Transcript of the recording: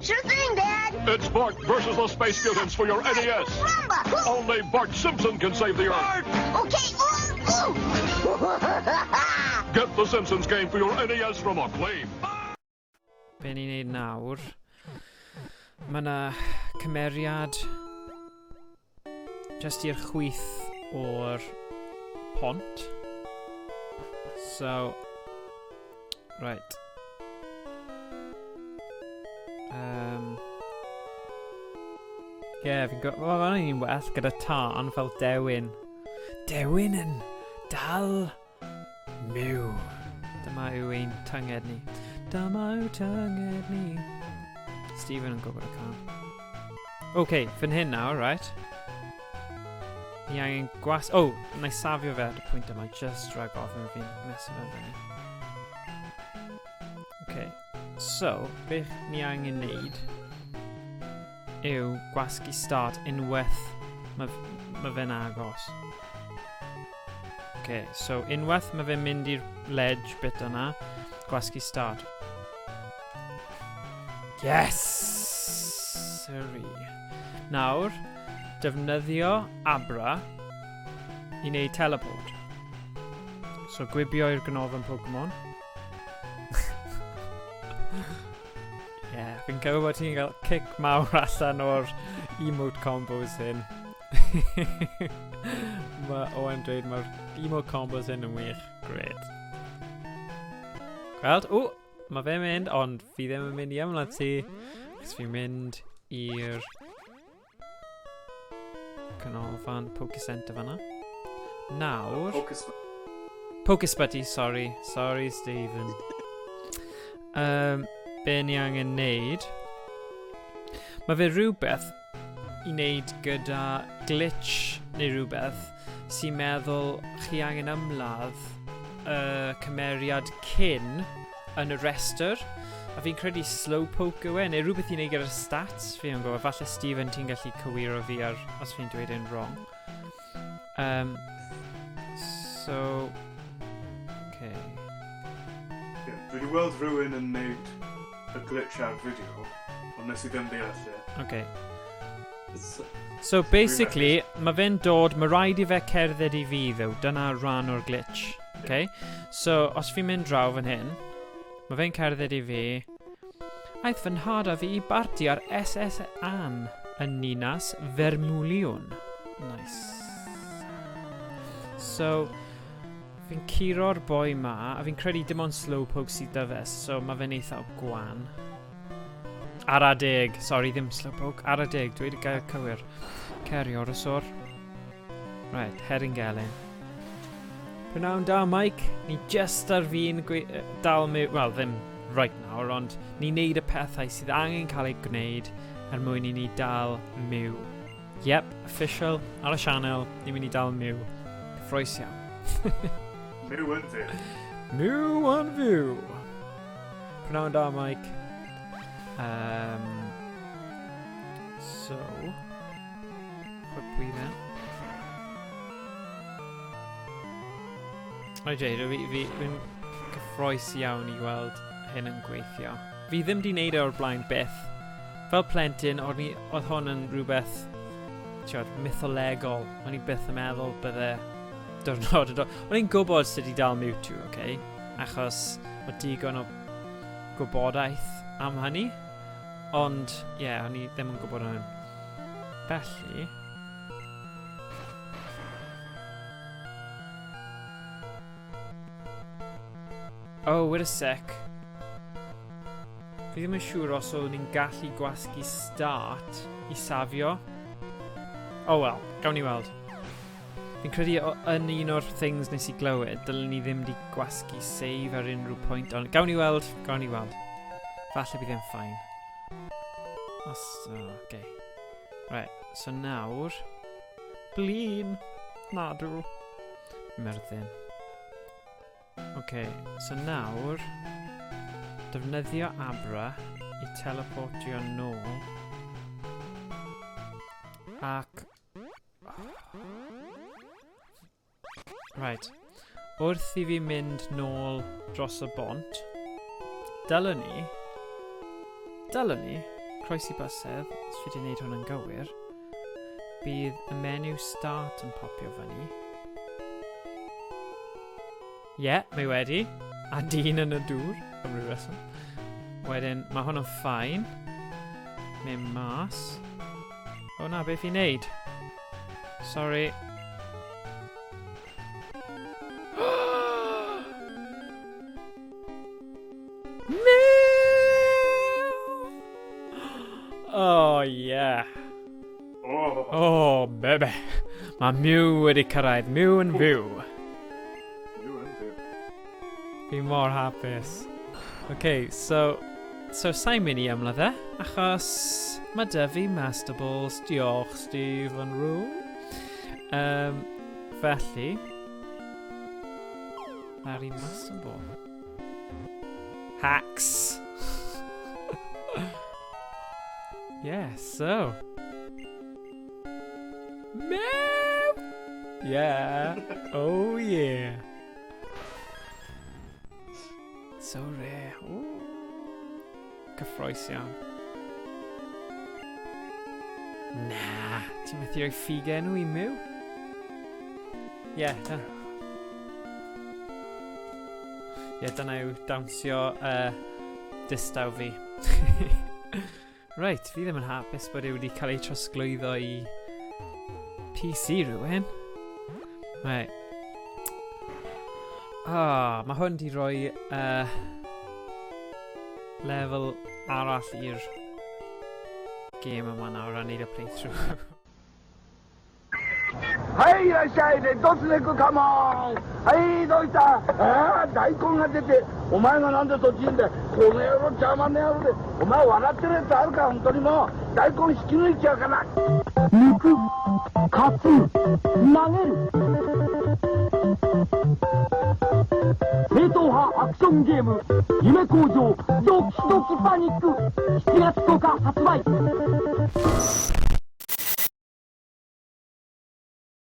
Sure thing, Dad. It's Bart versus the Space Mutants for your NES. Rumba. Only Bart Simpson can save the Earth. Okay. Get the Simpsons game for your NES from Acclaim. Be ni'n neud nawr? Mae yna cymeriad just i'r chwith o'r pont. So, right. Fi'n gwybod, mae'n un well gyda tân fel Dewin. Dewin yn Dal Mew. Dyma yw ein tynged ni. Dyma yw tynged ni. Stephen yn gwybod y can. OK, fan hyn nawr, right? Ni angen gwas... O, na I safio fe at y pwynt yma, just rhag ofyn fi'n meso fe fyny. OK, so, beth ni angen neud yw gwasgu start unwaith mae fe'n agos. OK, so unwaith mae fe'n mynd i'r ledge bit yna, gwasgu start. Yes! Sorry. Nawr, defnyddio Abra i wneud teleport. So gwibio i'r ganolfan Pokemon. Fi'n cofio bod ti'n cael cic mawr allan o'r emote combos hyn. Owen dweud mae'r emote combos hyn yn wych. Great. Gweld? Mae fe'n mynd, ond fi ddim yn mynd i ymlaen ti. Cos fi'n mynd i'r canolfan Pokecenter fan'na. Nawr... Pokesputty, sorry. Sorry, Stephen. Be ni angen neud? Mae fe rhywbeth i wneud gyda glitch neu rhywbeth sy'n meddwl chi angen ymladd cymeriad cyn yn y rester. A fi'n credu Slowpoke yw e, neu rhywbeth i wneud gyda'r stats. Fi'n gwybod, falle Stephen ti'n gallu cywiro fi ar os fi'n dweud yn wrong. So... OK. Dwi wedi weld rhywun yn neud y glitch ar fideo, ond nes I ddim deall e. OK. So basically, mae fe'n dod, mae rhaid I fe cerdded I fi ddew, dyna rhan o'r glitch. OK? So, os fi'n mynd draw fan hyn, mae fe'n cerdded I fi, aeth fy nhad fi I barti ar SS Ann yn Ninas Vermilion. Nice. So, fi'n curo'r boi ma, a fi'n credu dim ond Slowpoke sydd dyfes, so mae fe'n eitha o gwan. Ara deg, sorry, ddim Slowpoke, ara deg, dwi wedi gael cywir. Ceriosaur. Right, Heryngelyn. Prynawn da, Mike, ni just ar fi'n Dal Mew, wel, ddim right nawr, ond ni'n neud y pethau sydd angen cael ei gwneud er mwyn I ni Dal Mew. Yep, official, ar y sianel, ni'n mynd I Dal Mew. Cyffroes iawn. Mew yn fyw. Mew yn fyw. Prynawn da, Mike. So... Pwy fe? O Jade, fi'n cyffroes iawn I weld hyn yn gweithio. Fi ddim di wneud o'r blaen byth. Fel plentyn, oedd hwn yn rhywbeth mytholegol. O'n I byth yn meddwl bydde diwrnod. O'n i'n gwybod sut I Dal Mewtwo, okay? Achos o digon o gwybodaeth am hynny. Ond, o'n I ddim yn gwybod hyn. Felly... Oh, wait a sec. Fi ddim yn siŵr os o'n ni'n gallu gwasgu start I safio. Oh well, gawn ni weld. Fi'n credu yn un o'r things nes I glywed, dylen ni ddim di gwasgu save ar unrhyw pwynt, ond gawn ni weld, gawn ni weld. Falle bydd e'n ffain. Okay. Right, so nawr... Blin! Nadw. Myrddin. Okay, so nawr... Defnyddio Abra I teleportio nôl. Ac... Right. Wrth I fi mynd nôl dros y bont, dylwn ni croesi bysedd, os fi wedi gwneud hwn yn gywir, bydd y menu start yn popio fyny. Ie, mae wedi. A dyn yn y dŵr, am ryw reswm. Wedyn, mae hwn yn ffain. Mynd mas. O na, beth fi'n neud? Sorry. No! Oh, yeah. Oh, bebe. Mae Mew wedi cyrraedd. Mew yn fyw. Fi mor hapus. Okay, so sa'n mynd I ymladd e, achos mae dy fi Master Balls. Diolch, Stephen Rule. Felly, ar I Master Ball. Hacks! Yeah, so... Mew! Yeah! Oh yeah! So rare. Ooh. Cyffroes iawn. Na, ti'n methu rhoi ffigen nhw I Mew? Ie, dyna. Ie, dyna yw dawnsio distaw fi. Reit, fi ddim yn hapus bod e wedi cael ei trosglwyddo I PC rhywun. Right. Mae hwn di roi lefel arall i'r game yma nawr a neud y playthrough. はいいらっしゃいレッドスネークカモンはいどうした大根が出てお前がなんでそっちにんだこの野郎邪魔な野郎でお前笑ってるやつあるか本当にもう大根引き抜いちゃうから抜く勝つ投げる正統派アクションゲーム夢工場ドキドキパニック7月10日発売